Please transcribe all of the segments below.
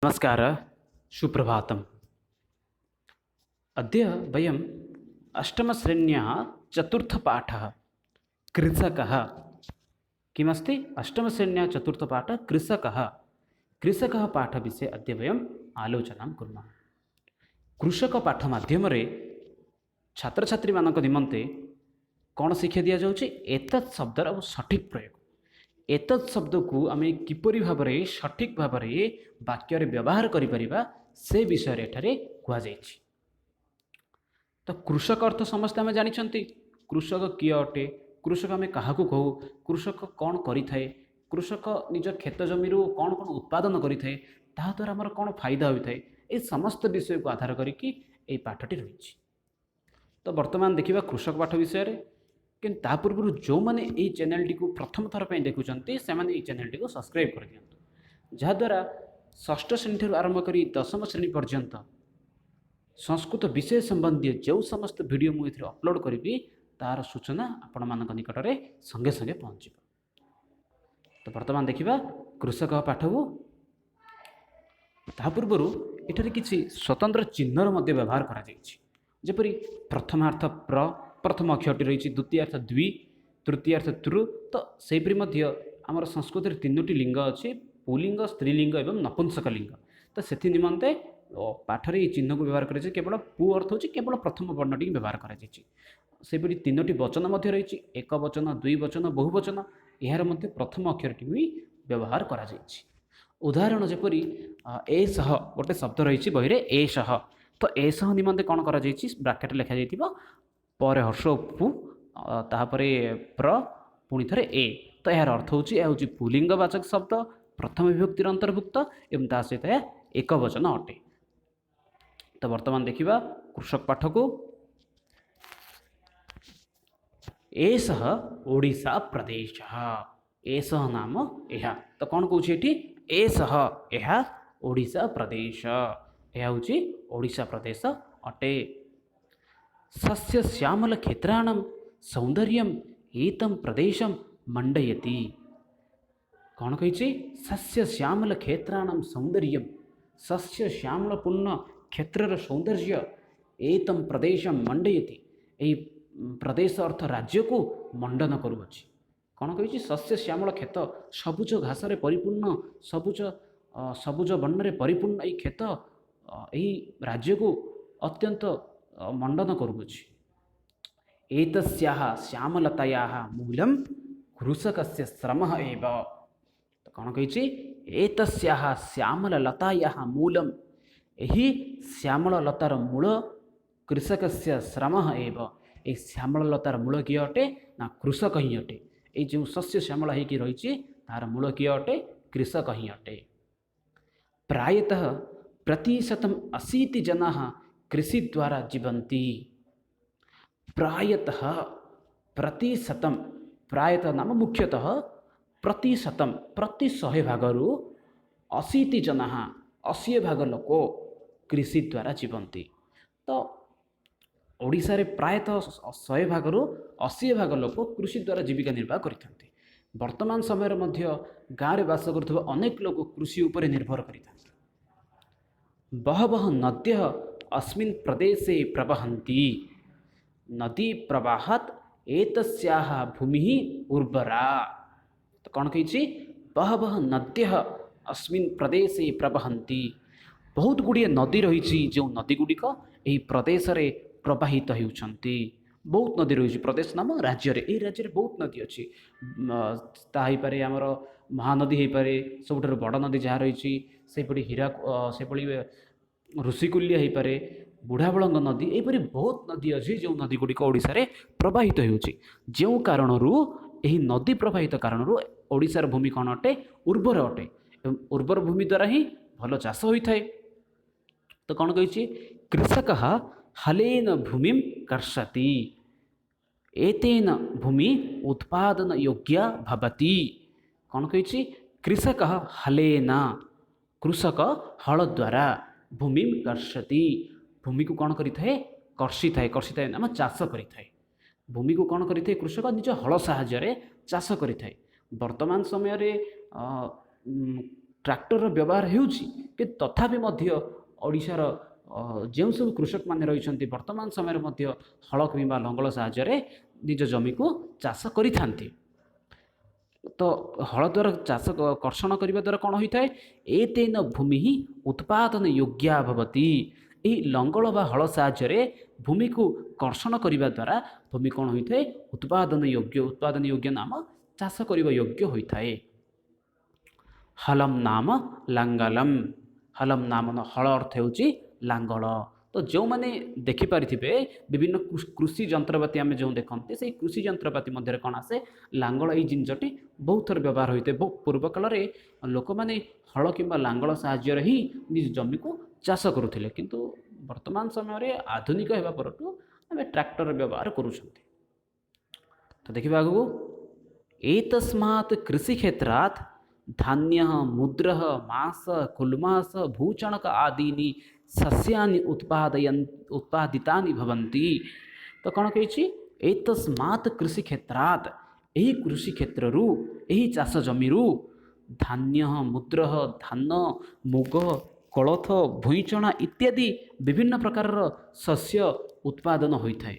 नमस्कार सुप्रभातम्। अद्य वयम् अष्टमश्रेण्याः चतुर्थपाठः कृषकः किमस्ति। अष्टमश्रेण्याः चतुर्थपाठः कृषकः पाठविषये अद्य वयम् आलोचनां कुर्मः। कृषकपाठ माध्यमरे छात्र छात्री मानक निमंते कौन शिक्षा दि जाउछि एतत् शब्दर सठिक प्रयोग। एतत् शब्द को आम किपरि भाव सठिक भाव वाक्य व्यवहार करिपरिबा से विषय एठारे कुआ जाइछि। तो कृषक अर्थ समस्त आम जानिछंती। कृषक किए अटे, कृषक आम क्या कहू, कृषक कौन करिथाए, कृषक निज खेत जमी कौन कौन उत्पादन करिथाए, ताहा द्वारा आमर कौन फायदा होता है, ये समस्त विषय को आधार करिकी एई पाठटी रही। तो वर्तमान देखिबा कृषक पाठ विषय रे। किंतु ता पूर्व जो मैंने ये चैनल टी को प्रथम थर पे देखुंती से मैंने चैनल टी को सब्सक्राइब कर दिंतु, जहाद्वारा षष्ठ श्रेणी ठार आरंभ कर दशम श्रेणी पर्यंत संस्कृत विषय संबंधी जो समस्त वीडियो मुझे अपलोड करी तार सूचना आपण मान निकट में संगे संगे पहुँच। तो वर्तमान देखिबा कृषक पाठ को। ता पूर्व एठारे किछि स्वतंत्र चिन्हर मध्य व्यवहार करा जाइछि। जेपरि प्रथमार्थ प्र, प्रथम अक्षरटी रही, द्वितीयार्थ द्वि, तृतीयार्थ तृ। तो सेपरि मध्य आमर संस्कृत तीनोटी लिंग अच्छी, पुलिंग, स्त्रीलिंग एवं नपुंसक लिंग। तो से निमंते पाठरे ये चिन्ह को व्यवहार कर केवल पु अर्थ हो केवल प्रथम वर्णटी व्यवहार कर तीनोटी वचन मध्य रही, एक वचन, दुई वचन, बहुवचन। यार मध्य प्रथम अक्षरटी भी व्यवहार करा जाइछि। उदाहरण जेपरि एषः गोटे शब्द रही बही रे एषः। तो एषः निमंते कौन करा जाइछि, ब्राकेट लिखा जाइथिबो, पर हर्ष पु, तापरे प्र, पुणी थरे ए। तो यार अर्थ होछि पुलिंगवाचक शब्द, प्रथम विभक्तिर अंतर्भुक्त एवं ता सहित एक वचन अटे। तो वर्तमान देखिबा कृषक पाठ को। एषः ओडिशा प्रदेश, एषः नाम यह। तो कौन कौन एठी एषः, यह ओडिशा प्रदेश, यह हूँ ओडिशा प्रदेश अटे। सस्य श्यामल क्षेत्राणां सौंदर्यम एतं प्रदेशम मंडयति। कौन कही सस्य श्यामल क्षेत्राणां सौंदर्यम, सस्य श्यामल पूर्ण क्षेत्रर सौंदर्य एतं प्रदेशम मंडयति, यही प्रदेश अर्थ राज्य को मंडन करुअछि। कौन कही सस्य श्यामल क्षेत्र, सबुज घासरे परिपूर्ण, सबुज वर्णरे परिपूर्ण यही क्षेत्र यही राज्य को अत्यंत मंडन करुअछि। एतस्याः श्यामलतायाः मूलम कृषकस्य श्रमः एव। तो कौन कही एतस्याः श्यामलतायाः मूलम, यही श्यामलतार मूल कृषकस्य श्रमः एव। ये श्यामलतार मूल किए अटे ना कृषक ही अटे। ये जो शस्य श्यामल होकर रही तार मूल किए अटे, कृषक ही अटे। प्रायतः प्रतिशतम 80 जनाः कृषि द्वारा जीवन्ति। प्रायतः प्रतिशतम, प्रायतः नाम मुख्यतः, प्रतिशतम प्रति 100 भागरू 80 जनाः 80 भाग लोक कृषि द्वारा जीवन्ति। तो ओडिशा रे प्रायतः 100 भागरू 80 भाग लोक कृषि द्वारा जीविका निर्वाह करिथांती। वर्तमान समय मध्य गाँव में बास करुवा अनेक लोक कृषि उपर निर्भर करिथांती। बहवः नद्यः अस्मिन् प्रदेशे प्रवहन्ति। नदी प्रवाहात् एतस्याः भूमिः उर्वरा। तो कौन कही बहवः नद्यः अस्मिन् प्रदेशे प्रवहन्ति। बहुत गुड़िए नदी रही, जो नदी गुड़िक यही प्रदेश रे प्रवाहित होउछन्ति। बहुत नदी रही, प्रदेश नाम राज्य रे, यही राज्य रे बहुत नदी अच्छी। ताहीपरे आमर महानदी हो पारे, सबुठार बड़ नदी जहाँ रही से हीरा, से ऋषिकुल्य हो पारे, बुढ़ाबलंग नदी, यहीपरि बहुत नदी अच्छी जो नदी गुड़िक ओडिशा रे प्रवाहित होउछि। जो कारणरू यही नदी प्रवाहित कारणरू ओडिशार भूमि कौन अटे, उर्वर अटे। एवं उर्वर भूमि द्वारा ही भल चाष होता है। तो कौन कही कृषक हलेन भूमि कर्षति, एतेन भूमि उत्पादन योग्या भवति। कौन कही कृषक हलेन, कृषक हल द्वारा भूमि कर्षति, भूमि को कौन करि थाए, कर्षि थाए। कर्षि थाए नाम चाष करि थाए। भूमि को कौन करि थाए, कृषक निज हल साहाय्य चाष करि थाए। वर्तमान समय रे ट्राक्टर व्यवहार होउछि कि तथापि मध्य ओडिशार ଯେଉଁ ସବୁ କୃଷକମାନେ ରହିଛନ୍ତି ବର୍ତ୍ତମାନ ସମୟରେ ମଧ୍ୟ ହଳ କିମ୍ବା ଲଙ୍ଗଳ ସାହାଯ୍ୟରେ ନିଜ ଜମିକୁ ଚାଷ କରିଥାନ୍ତି। ତ ହଳ ଦ୍ୱାରା ଚାଷ କର୍ଷଣ କରିବା ଦ୍ୱାରା କ'ଣ ହୋଇଥାଏ, ଏତେନ ଭୂମି ହିଁ ଉତ୍ପାଦନ ଯୋଗ୍ୟା ଭବତି। ଏହି ଲଙ୍ଗଳ ବା ହଳ ସାହାଯ୍ୟରେ ଭୂମିକୁ କର୍ଷଣ କରିବା ଦ୍ୱାରା ଭୂମି କ'ଣ ହୋଇଥାଏ, ଉତ୍ପାଦନ ଯୋଗ୍ୟ ନାମ ଚାଷ କରିବା ଯୋଗ୍ୟ ହୋଇଥାଏ। ହଲମ ନାମ ଲାଙ୍ଗଲମ, ହଲମ ନାମ ହଳ ଅର୍ଥ ହେଉଛି ଲାଙ୍ଗଳ। ତ ଯେଉଁମାନେ ଦେଖିପାରିଥିବେ ବିଭିନ୍ନ କୃଷି ଯନ୍ତ୍ରପାତି ଆମେ ଯେଉଁ ଦେଖନ୍ତି ସେଇ କୃଷି ଯନ୍ତ୍ରପାତି ମଧ୍ୟରେ କ'ଣ ଆସେ, ଲାଙ୍ଗଳ ଏଇ ଜିନିଷଟି ବହୁତ ଥର ବ୍ୟବହାର ହୋଇଥାଏ। ବହୁ ପୂର୍ବ କାଳରେ ଲୋକମାନେ ହଳ କିମ୍ବା ଲାଙ୍ଗଳ ସାହାଯ୍ୟରେ ହିଁ ନିଜ ଜମିକୁ ଚାଷ କରୁଥିଲେ, କିନ୍ତୁ ବର୍ତ୍ତମାନ ସମୟରେ ଆଧୁନିକ ହେବା ପରଠୁ ଆମେ ଟ୍ରାକ୍ଟର ବ୍ୟବହାର କରୁଛନ୍ତି। ତ ଦେଖିବା ଆଗକୁ, ଏତସ୍ମାତ୍ କୃଷି କ୍ଷେତ୍ରାତ୍ धान्य मुद्र मांस कुल्मास भूचणक आदीनि सस्यानि उत्पादितानि भवन्ति। तो कौन कही, एतस्मात् कृषि क्षेत्रात्, यही कृषि क्षेत्रु यही चाष जमीरु धान्य मुद्र धान मुग कोलथ भूईचणा इत्यादि विभिन्न प्रकार शस्य उत्पादन होता है।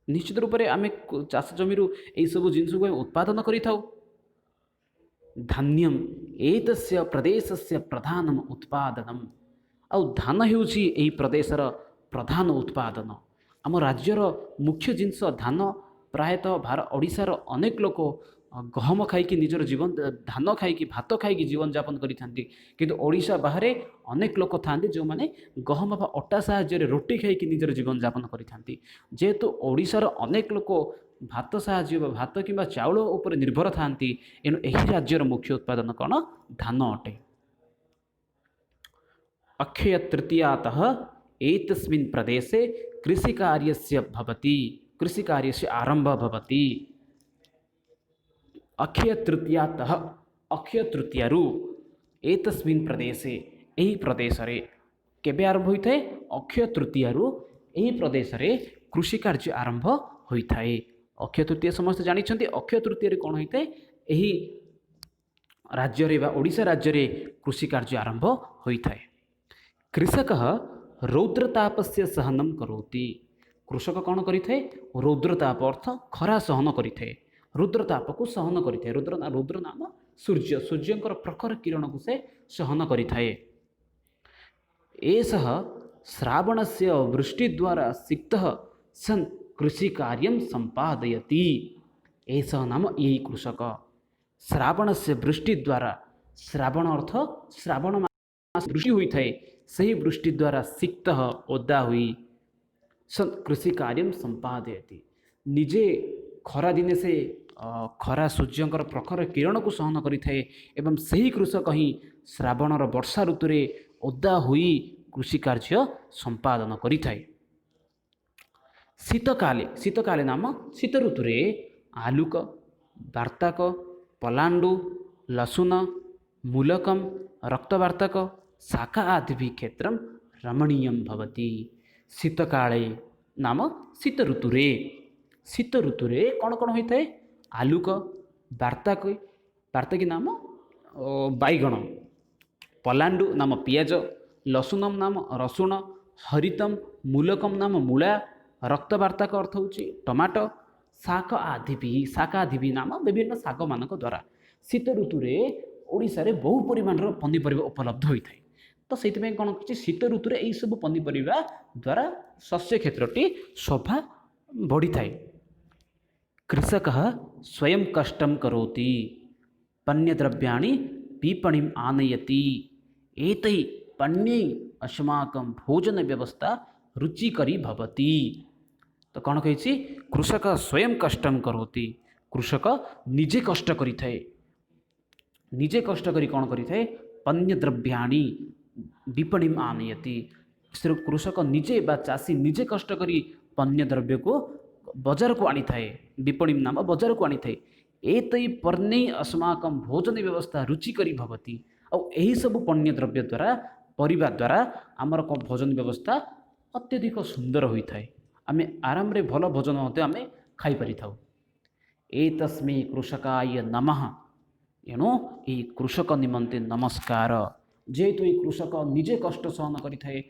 निश्चित रूप से आम चाष जमीरु यही सब जिनस को उत्पादन करिथाउ। धान्यम एतस्य प्रदेशस्य प्रधानम उत्पादनम, आउ धान हेउछि एही प्रदेशर प्रधान उत्पादन। आम राज्यर मुख्य जिनस धान। प्रायतः ओडिशार अनेक लोक गहम खाइकी निजर जीवन धान खाइकी भात खाइकी जीवन यापन करिथांती, किंतु ओडिशा बाहर अनेक लोक थांती जो माने गहम बा अटा साहाय्य रोटी खाइकी निजर जीवन यापन करिथांती। जेहेतु ओडिशार अनेक लोक भात साहाय्य भात किंबा चाउल उपर निर्भर थांती, एणु एही राज्यर मुख्य उत्पादन कौन, धान अटे। अक्षय तृतीयातः एतस्मिन् प्रदेशे कृषिकार्यस्य भवति, कृषिकार्यस्य आरंभ भवति। अक्षय तृतीयातः, अक्षय तृतीयारु एतस्मिन् प्रदेशे, एही प्रदेश रे केबे आरंभ होता है, अक्षय तृतीयारु एही प्रदेश रे कृषि कार्य आरंभ होता है। अक्षय तृतीया समस्त जानिछन्ति, अक्षय तृतीया कौन होता है, यही राज्य रे ओडिशा राज्य रे कृषि कार्य आरंभ होता है। कृषक रौद्रतापस्य सहनम करोति, कृषक कौन करिथे, रौद्रताप अर्थ खरा सहन करिथे, रुद्रताप को सहन करिथे। रुद्र नाम सूर्य, सूर्यंकर प्रखर किरण को से सहन करिथाए। एषः श्रावणस्य वृष्टि द्वारा सिक्तः सन् कृषि कार्यं संपादयति। एषः नाम यही कृषक श्रावण से वृष्टि द्वारा, श्रावण अर्थ श्रावण मास वृष्टि होता है, सही वृष्टि द्वारा सिक्तः ओदा हुई सन् कृषि कार्यं संपादयति। निजे खरा दिने से खरा सूर्यंकर प्रखर किरण को सहन करिथाए एवं सही कृषक ही श्रावणर वर्षा ऋतु रे ओदा हुई कृषि कार्य संपादन करिथाए। शीतकाले, शीतकाले नाम शीत ऋतु रे आलुक वार्ताक पलांडु लसुन मूलकम रक्तवार्ताक शाखा आदि क्षेत्र रमणीयम भवति। शीतकाले नाम शीत ऋतु रे, शीत ऋतु रे कौन कौन होता है, आलुक वार्ताक, वार्ताकी नाम बैगण, पलांडु नाम पियाज, लसुनम नाम रसुण, हरितम मूलकम नाम मूला, रक्तवार्ताक अर्थ होची टमाटो, शाक आदि नाम विभिन्न शाक मानक द्वारा शीत ऋतु रे ओडिशा रे बहु परिमाण पनीपरिया उपलब्ध होता है। तो से कौन कर शीत ऋतु रे यही सब पनीपरिया द्वारा शस्य क्षेत्रटी शोभा बढ़ी थाए। कृषक स्वयं कष्टम करोति पण्यद्रव्याणि विपणिम आनयति, एतै पण्यै अस्माकं भोजन व्यवस्था रुचिकरी भवति। तो कौन कही, कृषक स्वयं कष्टम करोति, कृषक निजे कष्ट करिथाए, निजे कष्ट करी कौन करिथाए, पण्यद्रव्याणि विपणिम आनयति। कृषक निजे बा चाषी निजे कष्ट करी पण्यद्रव्य को बजार को आनी थाए, विपणिम नाम बजार को आनी थाए। एतै पर्णै अस्माकं भोजन व्यवस्था रुचिकरी भवति। और यही सब पण्यद्रव्य द्वारा परिवा द्वारा आमर भोजन व्यवस्था अत्यधिक सुंदर होता है। आम आराम रे भल भोजन आम खाई पारि थाउ। एतस्मै कृषकाय नमः, एणु ये कृषक निमंते नमस्कार। जेहेतु ये कृषक निजे कष्ट सहन करिथाए,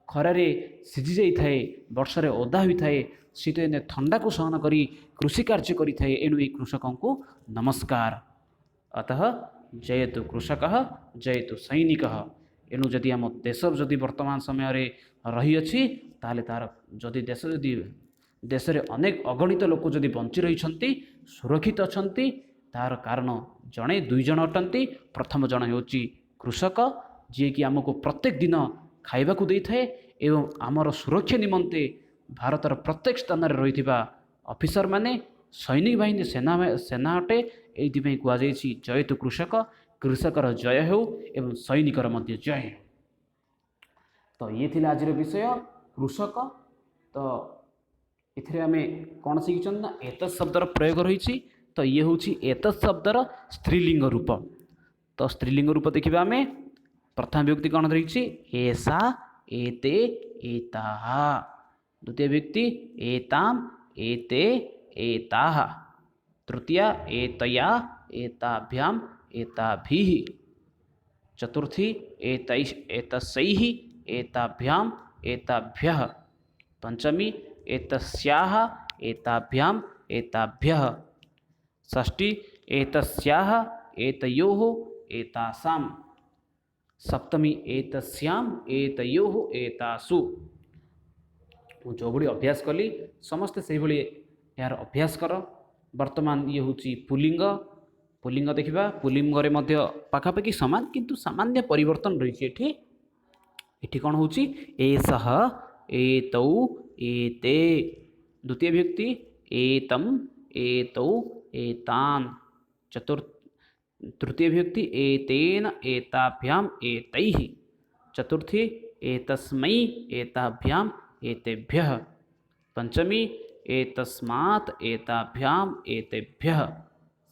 खरारे सिझी जाइए, वर्षाରେ ओदा होइथाए, शीत दिने ठंडा को सहन करी कृषि कार्य करिथाए, एणु ये कृषकों को नमस्कार। अतः जयतु कृषक जयतु सैनिक। एणु जदि आम देश जदि वर्तमान समय रही अछि ताले तार जदि देश जदि देश में अनेक अगणित लोक जदि बंची रही सुरक्षित अछंती तार कारण जड़े दुई जन अटंती। प्रथम जन होची कृषक जी कि आमको प्रत्येक दिन खाइबा को देइथाए एवं आमर सुरक्षा निमंते भारतर प्रत्येक स्थान में रही ऑफिसर माने सैनिक बाहिनी सेना अटे। ये कहुई जयतु कृषक, कृषकर जय हो एवं सैनिकर मध्य जय हो। तो ये थिला आज विषय कृषक। तो इथे आम कौन शिखिं ना एत शब्दर प्रयोग रही। तो ये हूँ एत शब्दर स्त्रीलिंग रूप। तो स्त्रीलिंग रूप देखा आम प्रथम व्यक्ति कौन रही एसा एते एताः, द्वितीय व्यक्ति एताम एते एताः, तृतीया एतया एताभ्याम एताभिः, चतुर्थी एतस्यैः एताभ्याम एताभ्यः, पंचमी एतस्याः एताभ्याम एताभ्यः, षष्ठी एतस्याः एतयोः एतासाम्, सप्तमी एतस्याम एतयोः एतासु। जो भाई अभ्यास कली समस्ते से भाई यार अभ्यास कर। वर्तमान ये हूँ पुलिंग। पुलिंग देखा पुलिंग पाखापाखि सामान किंतु सामान्य परिवर्तन रही। एठी कौन हूँ एसह एतौ एते, द्वितीय व्यक्ति एतम एतौ एतान, तृतीय व्यक्ति एतेन एताभ्याम एतैः, चतुर्थी एतस्मै एताभ्याम एतेभ्यः, पंचमी एतस्मात् एताभ्याम एतेभ्यः,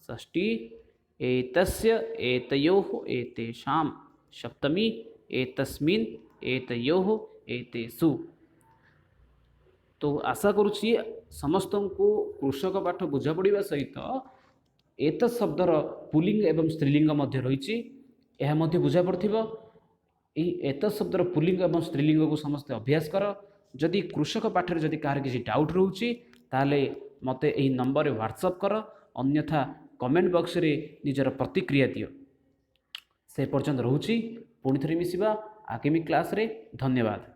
षष्ठी एतस्य एतयोः एतेषां, सप्तमी एतस्मिन् एतयोः एतेषु। तो आशा करुच्ची समस्त को कृषक पाठ बुझा पड़ा सहित एत शब्दर पुलिंग एवं स्त्रीलिंग मध्य रही बुझा पड़थिबो। एत शब्दर पुलिंग एवं स्त्रीलिंग को समस्ते अभ्यास कर। जदि कृषक पाठर जदि कहार किसी डाउट रोचे ताले मते एही नंबर व्हाट्सएप कर, अन्यथा कमेंट बॉक्स रे निजर प्रतिक्रिया दियो। से पर्यंत रोची पुणी थरे मिसिबा आगामी क्लास रे। धन्यवाद।